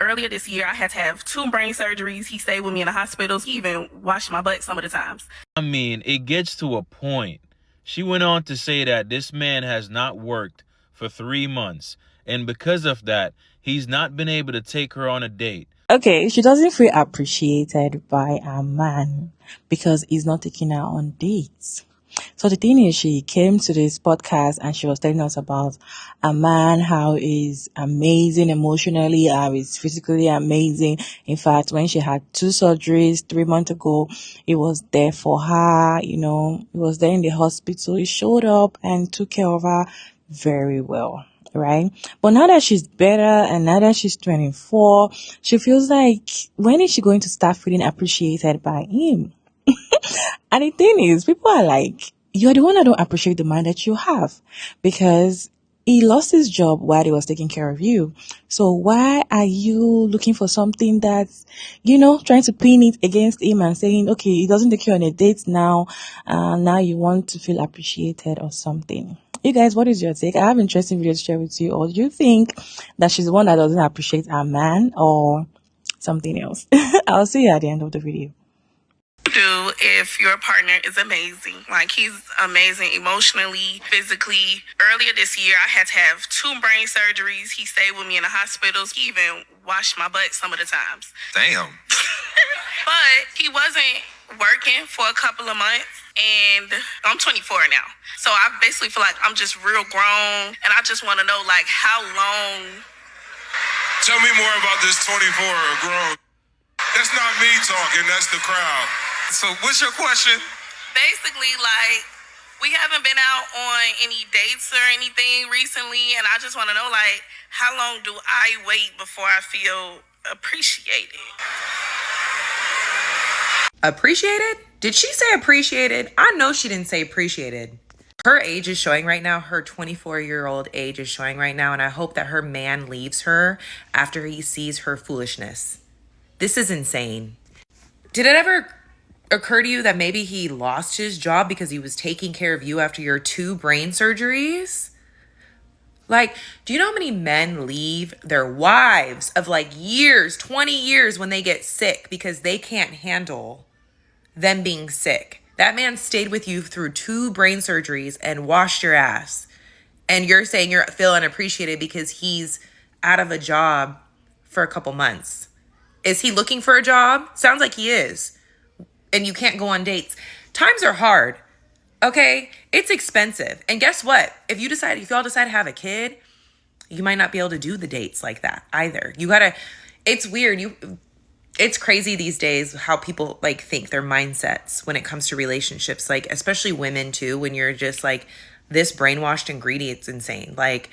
Earlier this year, I had to have 2 brain surgeries. He stayed with me in the hospitals. He even washed my butt some of the times. I mean, it gets to a point. She went on to say that this man has not worked for 3 months, and because of that, he's not been able to take her on a date. Okay, she doesn't feel appreciated by a man because he's not taking her on dates. So the thing is, she came to this podcast and she was telling us about a man, how he's amazing emotionally, how he's physically amazing. In fact, when she had 2 surgeries 3 months ago, he was there for her, he was there in the hospital. He showed up and took care of her very well. Right? But now that she's better and now that she's 24, she feels like, when is she going to start feeling appreciated by him? And the thing is, people are like, you're the one that don't appreciate the man that you have, because he lost his job while he was taking care of you. So why are you looking for something that's, trying to pin it against him and saying, okay, he doesn't take you on a date now, now you want to feel appreciated or something? You guys, what is your take? I have interesting videos to share with you. Or do you think that she's the one that doesn't appreciate her man or something else? I'll see you at the end of the video. Do if your partner is amazing. Like, he's amazing emotionally, physically. Earlier this year, I had to have 2 brain surgeries. He stayed with me in the hospitals. He even washed my butt some of the times. Damn. But he wasn't working for a couple of months, and I'm 24 now. So I basically feel like I'm just real grown, and I just want to know, like, how long. Tell me more about this 24 grown. That's not me talking, that's the crowd. So what's your question? Basically, like, we haven't been out on any dates or anything recently, and I just want to know, like, how long do I wait before I feel appreciated? Appreciated? Did she say appreciated? I know she didn't say appreciated. Her age is showing right now. Her 24-year-old age is showing right now, and I hope that her man leaves her after he sees her foolishness. This is insane. Did it ever occur to you that maybe he lost his job because he was taking care of you after your 2 brain surgeries? Like, do you know how many men leave their wives of like years, 20 years, when they get sick because they can't handle them being sick? That man stayed with you through 2 brain surgeries and washed your ass. And you're saying you're feeling appreciated because he's out of a job for a couple months. Is he looking for a job? Sounds like he is. And you can't go on dates. Times are hard. Okay? It's expensive. And guess what? If y'all decide to have a kid, you might not be able to do the dates like that either. It's weird. It's crazy these days how people like think, their mindsets when it comes to relationships, like especially women too, when you're just like this brainwashed and greedy. It's insane. Like,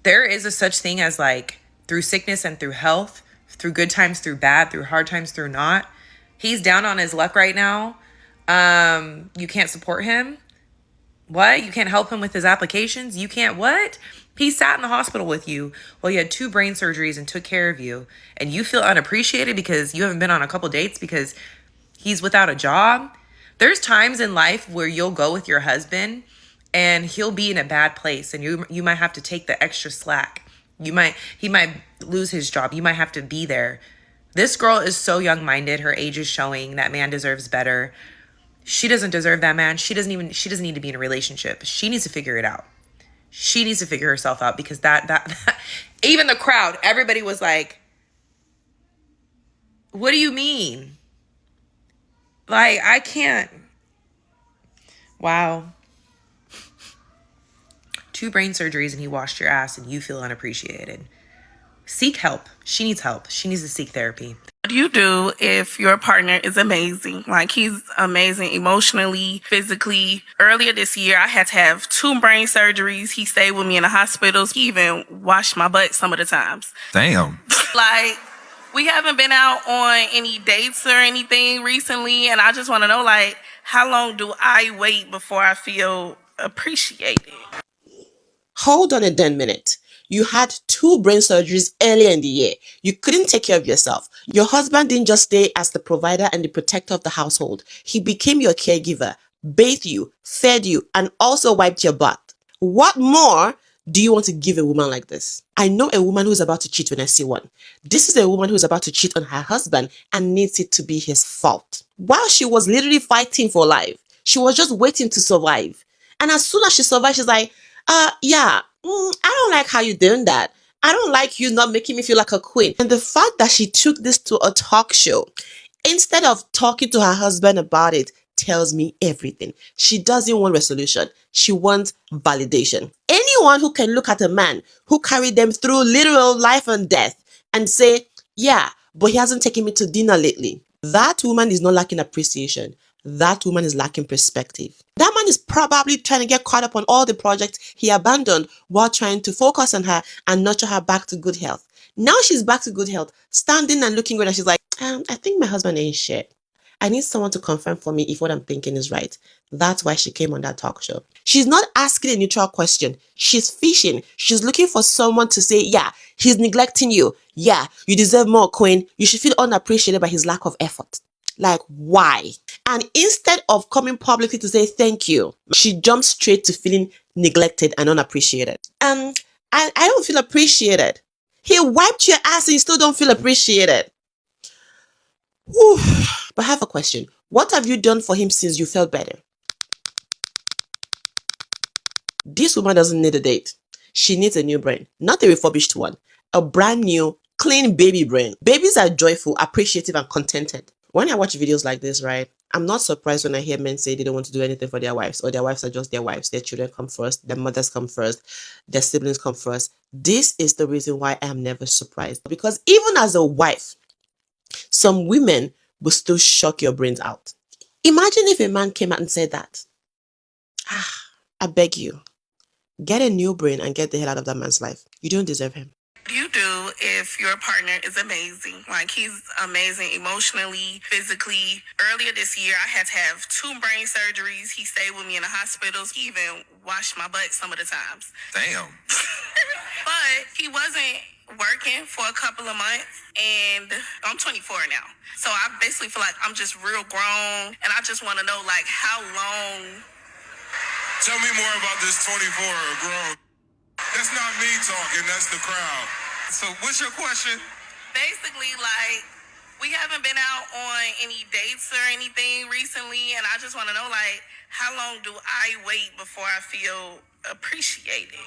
there is a such thing as like through sickness and through health, through good times, through bad, through hard times, through not. He's down on his luck right now. You can't support him. What? You can't help him with his applications? You can't what? He sat in the hospital with you while you had 2 brain surgeries and took care of you. And you feel unappreciated because you haven't been on a couple dates because he's without a job. There's times in life where you'll go with your husband and he'll be in a bad place and you might have to take the extra slack. He might lose his job. You might have to be there. This girl is so young-minded. Her age is showing. That man deserves better. She doesn't deserve that man. She doesn't need to be in a relationship. She needs to figure it out. She needs to figure herself out because that even the crowd, everybody was like, what do you mean? Like, I can't. Wow. 2 brain surgeries and he washed your ass and you feel unappreciated. Seek help. She needs help. She needs to seek therapy. What do you do if your partner is amazing? Like, he's amazing emotionally, physically. Earlier this year, I had to have 2 brain surgeries. He stayed with me in the hospitals. He even washed my butt some of the times. Damn. Like, we haven't been out on any dates or anything recently, and I just want to know, like, how long do I wait before I feel appreciated? Hold on a damn minute. You had 2 brain surgeries earlier in the year. You couldn't take care of yourself. Your husband didn't just stay as the provider and the protector of the household. He became your caregiver, bathed you, fed you, and also wiped your butt. What more do you want to give a woman like this? I know a woman who's about to cheat when I see one. This is a woman who's about to cheat on her husband and needs it to be his fault. While she was literally fighting for life, she was just waiting to survive. And as soon as she survived, she's like, I don't like how you're doing that. I don't like you not making me feel like a queen. And the fact that she took this to a talk show, instead of talking to her husband about it, tells me everything. She doesn't want resolution. She wants validation. Anyone who can look at a man who carried them through literal life and death and say, yeah, but he hasn't taken me to dinner lately. That woman is not lacking appreciation. That woman is lacking perspective. That man is probably trying to get caught up on all the projects he abandoned while trying to focus on her and nurture her back to good health. Now she's back to good health, standing and looking good, and she's like, I think my husband ain't shit. I need someone to confirm for me if what I'm thinking is right. That's why she came on that talk show. She's not asking a neutral question. She's fishing. She's looking for someone to say, yeah, he's neglecting you. Yeah, you deserve more, queen. You should feel unappreciated by his lack of effort. Like, why? And instead of coming publicly to say thank you, she jumped straight to feeling neglected and unappreciated. I don't feel appreciated. He wiped your ass and you still don't feel appreciated. Whew. But I have a question. What have you done for him since you felt better? This woman doesn't need a date. She needs a new brain, not a refurbished one. A brand new, clean baby brain. Babies are joyful, appreciative, and contented. When I watch videos like this, right, I'm not surprised when I hear men say they don't want to do anything for their wives, or their wives are just their wives. Their children come first, their mothers come first, their siblings come first. This is the reason why I am never surprised. Because even as a wife, some women will still shock your brains out. Imagine if a man came out and said that. I beg you, get a new brain and get the hell out of that man's life. You don't deserve him. You do if your partner is amazing. Like, he's amazing emotionally, physically. Earlier this year, I had to have 2 brain surgeries. He stayed with me in the hospitals. He even washed my butt some of the times. Damn. But he wasn't working for a couple of months, and I'm 24 now. So I basically feel like I'm just real grown, and I just want to know, like, how long. Tell me more about this 24 grown. That's not me talking, that's the crowd. So what's your question? Basically, like, we haven't been out on any dates or anything recently, and I just want to know, like, how long do I wait before I feel appreciated?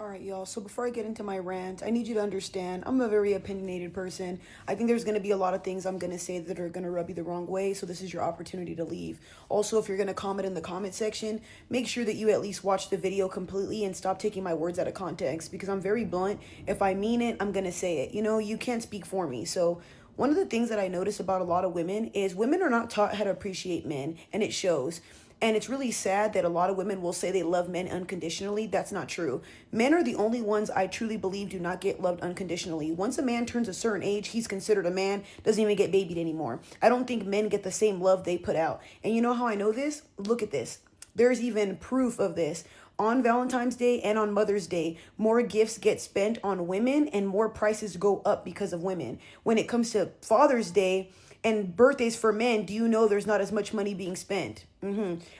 Alright, y'all, so before I get into my rant, I need you to understand I'm a very opinionated person. I think there's going to be a lot of things I'm going to say that are going to rub you the wrong way, so this is your opportunity to leave. Also, if you're going to comment in the comment section, make sure that you at least watch the video completely and stop taking my words out of context, because I'm very blunt. If I mean it, I'm going to say it. You know, you can't speak for me. So one of the things that I notice about a lot of women is women are not taught how to appreciate men, and it shows. And it's really sad that a lot of women will say they love men unconditionally. That's not true. Men are the only ones I truly believe do not get loved unconditionally. Once a man turns a certain age, he's considered a man, doesn't even get babied anymore. I don't think men get the same love they put out. And you know how I know this? Look at this. There's even proof of this. On Valentine's Day and on Mother's Day, more gifts get spent on women and more prices go up because of women. When it comes to Father's Day and birthdays for men, do you know there's not as much money being spent?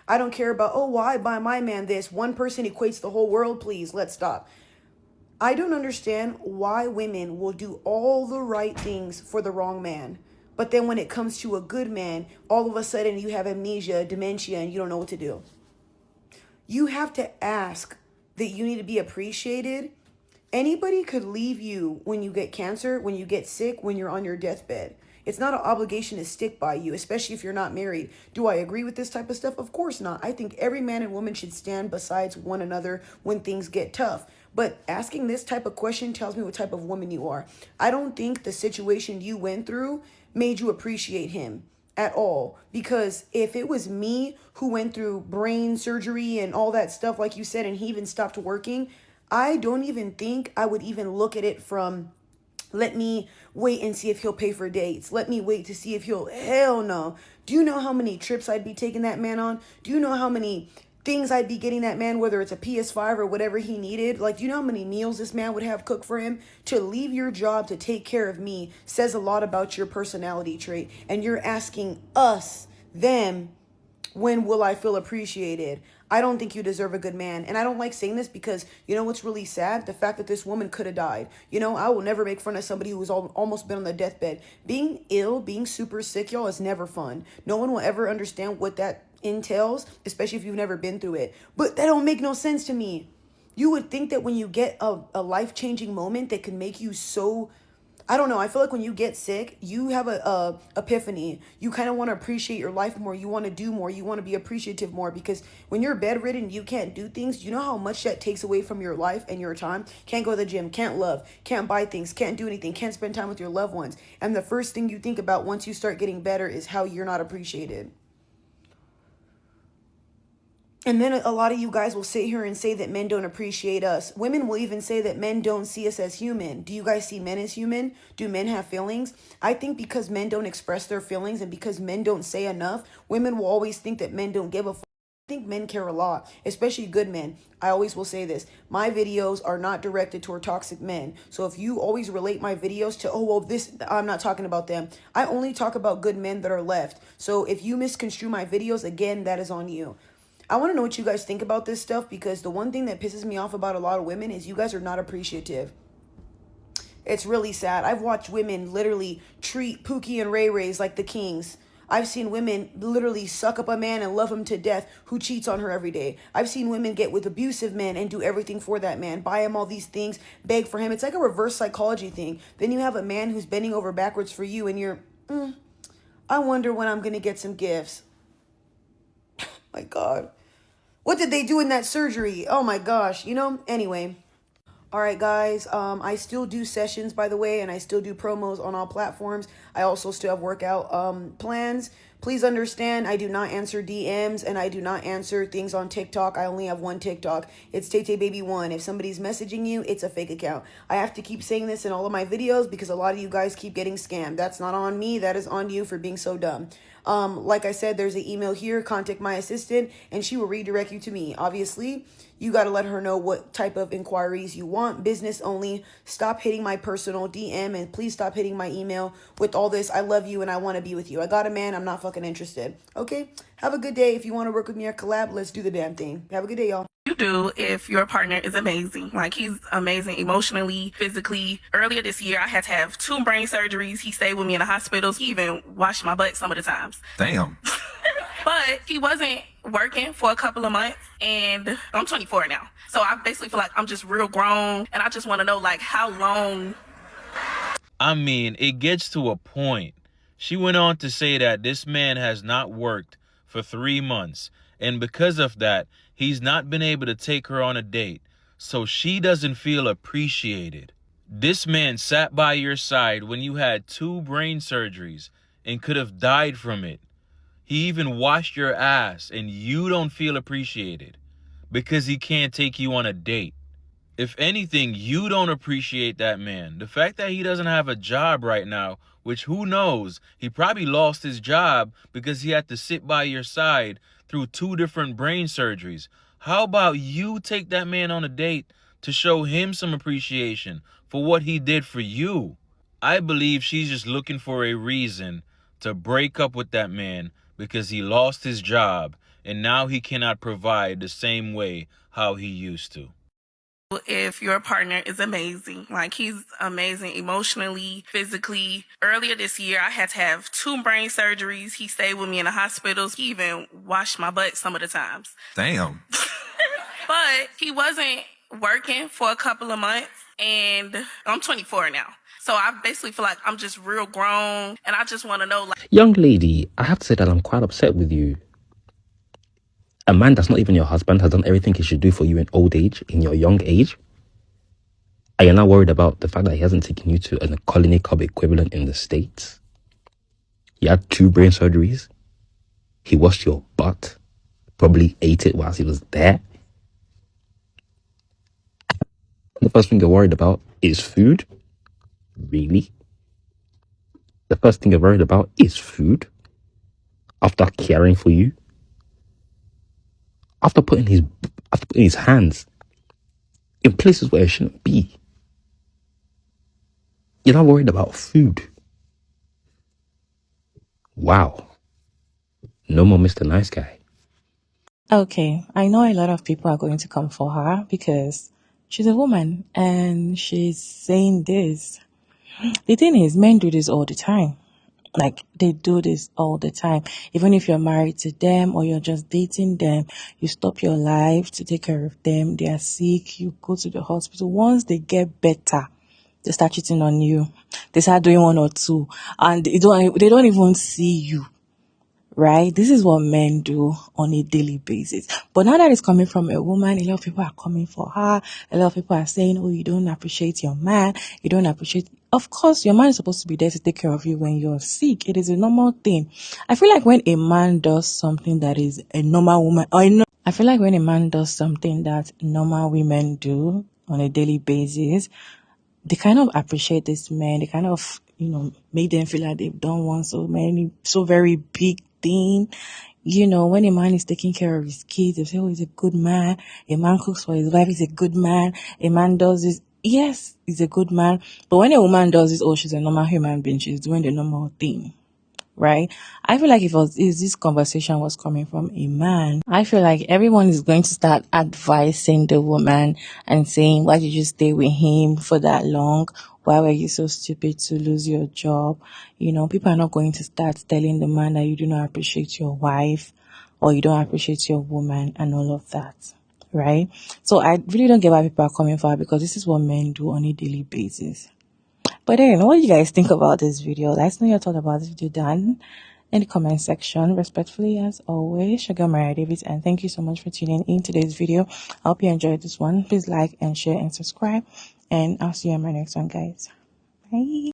I don't care about, oh, why buy my man this? One person equates the whole world, please. Let's stop. I don't understand why women will do all the right things for the wrong man. But then when it comes to a good man, all of a sudden you have amnesia, dementia, and you don't know what to do. You have to ask that you need to be appreciated. Anybody could leave you when you get cancer, when you get sick, when you're on your deathbed. It's not an obligation to stick by you, especially if you're not married. Do I agree with this type of stuff? Of course not. I think every man and woman should stand beside one another when things get tough. But asking this type of question tells me what type of woman you are. I don't think the situation you went through made you appreciate him at all. Because if it was me who went through brain surgery and all that stuff, like you said, and he even stopped working, I don't even think I would even look at it from, let me wait and see if he'll pay for dates. Let me wait to see if he'll, hell no. Do you know how many trips I'd be taking that man on? Do you know how many things I'd be getting that man, whether it's a PS5 or whatever he needed? Like, do you know how many meals this man would have cooked for him? To leave your job to take care of me says a lot about your personality trait. And you're asking us, them, when will I feel appreciated? I don't think you deserve a good man. And I don't like saying this because, you know what's really sad? The fact that this woman could have died. You know, I will never make fun of somebody who's almost been on the deathbed. Being ill, being super sick, y'all, is never fun. No one will ever understand what that entails, especially if you've never been through it. But that don't make no sense to me. You would think that when you get a life-changing moment that can make you so, I don't know, I feel like when you get sick, you have a epiphany. You kind of want to appreciate your life more. You want to do more. You want to be appreciative more, because when you're bedridden, you can't do things. You know how much that takes away from your life and your time? Can't go to the gym, can't love, can't buy things, can't do anything, can't spend time with your loved ones. And the first thing you think about once you start getting better is how you're not appreciated. And then a lot of you guys will sit here and say that men don't appreciate us. Women will even say that men don't see us as human. Do you guys see men as human? Do men have feelings? I think because men don't express their feelings and because men don't say enough, women will always think that men don't give a fuck. I think men care a lot, especially good men. I always will say this. My videos are not directed toward toxic men. So if you always relate my videos to, oh, well, this, I'm not talking about them. I only talk about good men that are left. So if you misconstrue my videos, again, that is on you. I want to know what you guys think about this stuff, because the one thing that pisses me off about a lot of women is you guys are not appreciative. It's really sad. I've watched women literally treat Pookie and Ray Rays like the kings. I've seen women literally suck up a man and love him to death who cheats on her every day. I've seen women get with abusive men and do everything for that man, buy him all these things, beg for him. It's like a reverse psychology thing. Then you have a man who's bending over backwards for you and you're, I wonder when I'm going to get some gifts. My God. What did they do in that surgery? Oh my gosh. You know, anyway. All right, guys. I still do sessions, by the way, and I still do promos on all platforms. I also still have workout plans. Please understand, I do not answer DMs and I do not answer things on TikTok. I only have one TikTok. It's TayTayBaby1. If somebody's messaging you, it's a fake account. I have to keep saying this in all of my videos because a lot of you guys keep getting scammed. That's not on me. That is on you for being so dumb. Like I said, there's an email here. Contact my assistant and she will redirect you to me. Obviously, you got to let her know what type of inquiries you want. Business only. Stop hitting my personal DM and please stop hitting my email with all this. I love you and I want to be with you. I got a man. I'm not fucking interested. Okay? Have a good day. If you want to work with me or collab, let's do the damn thing. Have a good day, y'all. You do if your partner is amazing. Like, he's amazing emotionally, physically. Earlier this year, I had to have 2 brain surgeries. He stayed with me in the hospitals. He even washed my butt some of the times. Damn. But he wasn't working for a couple of months, and I'm 24 now. So I basically feel like I'm just real grown, and I just want to know, like, how long. I mean, it gets to a point. She went on to say that this man has not worked for 3 months, and because of that, he's not been able to take her on a date, so she doesn't feel appreciated. This man sat by your side when you had 2 brain surgeries and could have died from it. He even washed your ass and you don't feel appreciated because he can't take you on a date. If anything, you don't appreciate that man. The fact that he doesn't have a job right now, which who knows, he probably lost his job because he had to sit by your side through 2 different brain surgeries. How about you take that man on a date to show him some appreciation for what he did for you? I believe she's just looking for a reason to break up with that man because he lost his job and now he cannot provide the same way how he used to. If your partner is amazing, like, he's amazing emotionally, physically. Earlier this year, I had to have 2 brain surgeries. He stayed with me in the hospitals. He even washed my butt some of the times. Damn. But he wasn't working for a couple of months, and I'm 24 now. So I basically feel like I'm just real grown, and I just want to know, like... Young lady, I have to say that I'm quite upset with you. A man that's not even your husband has done everything he should do for you in old age, in your young age. And you're not worried about the fact that he hasn't taken you to a colony club equivalent in the States. He had 2 brain surgeries. He washed your butt. Probably ate it whilst he was there. The first thing you're worried about is food. Really? The first thing you're worried about is food? After caring for you? After putting his hands in places where it shouldn't be? You're not worried about food? Wow. No more Mr. Nice Guy. Okay, I know a lot of people are going to come for her because she's a woman and she's saying this. The thing is, men do this all the time. Like, they do this all the time. Even if you're married to them or you're just dating them, you stop your life to take care of them. They are sick, you go to the hospital. Once they get better, they start cheating on you. They start doing one or two, and they don't even see you. Right? This is what men do on a daily basis. But now that it's coming from a woman, a lot of people are coming for her. A lot of people are saying, oh, you don't appreciate your man. You don't appreciate. Of course, your man is supposed to be there to take care of you when you're sick. It is a normal thing. I feel like when a man does something that is a normal woman, I feel like when a man does something that normal women do on a daily basis, they kind of appreciate this man. They kind of, make them feel like they've done so very big thing. When a man is taking care of his kids, they say, oh, he's a good man. A man cooks for his wife, he's a good man. A man does this. Yes, he's a good man. But when a woman does this, oh, she's a normal human being. She's doing the normal thing. Right? I feel like if this conversation was coming from a man, I feel like everyone is going to start advising the woman and saying, why did you stay with him for that long? Why were you so stupid to lose your job? People are not going to start telling the man that you do not appreciate your wife or you don't appreciate your woman and all of that. Right? So I really don't get why people are coming for her, because this is what men do on a daily basis. But then, what do you guys think about this video? Let us know your thoughts about this video down in the comment section. Respectfully, as always, Sugar Mariah Davis, and thank you so much for tuning in today's video. I hope you enjoyed this one. Please like and share and subscribe, and I'll see you in my next one, guys. Bye.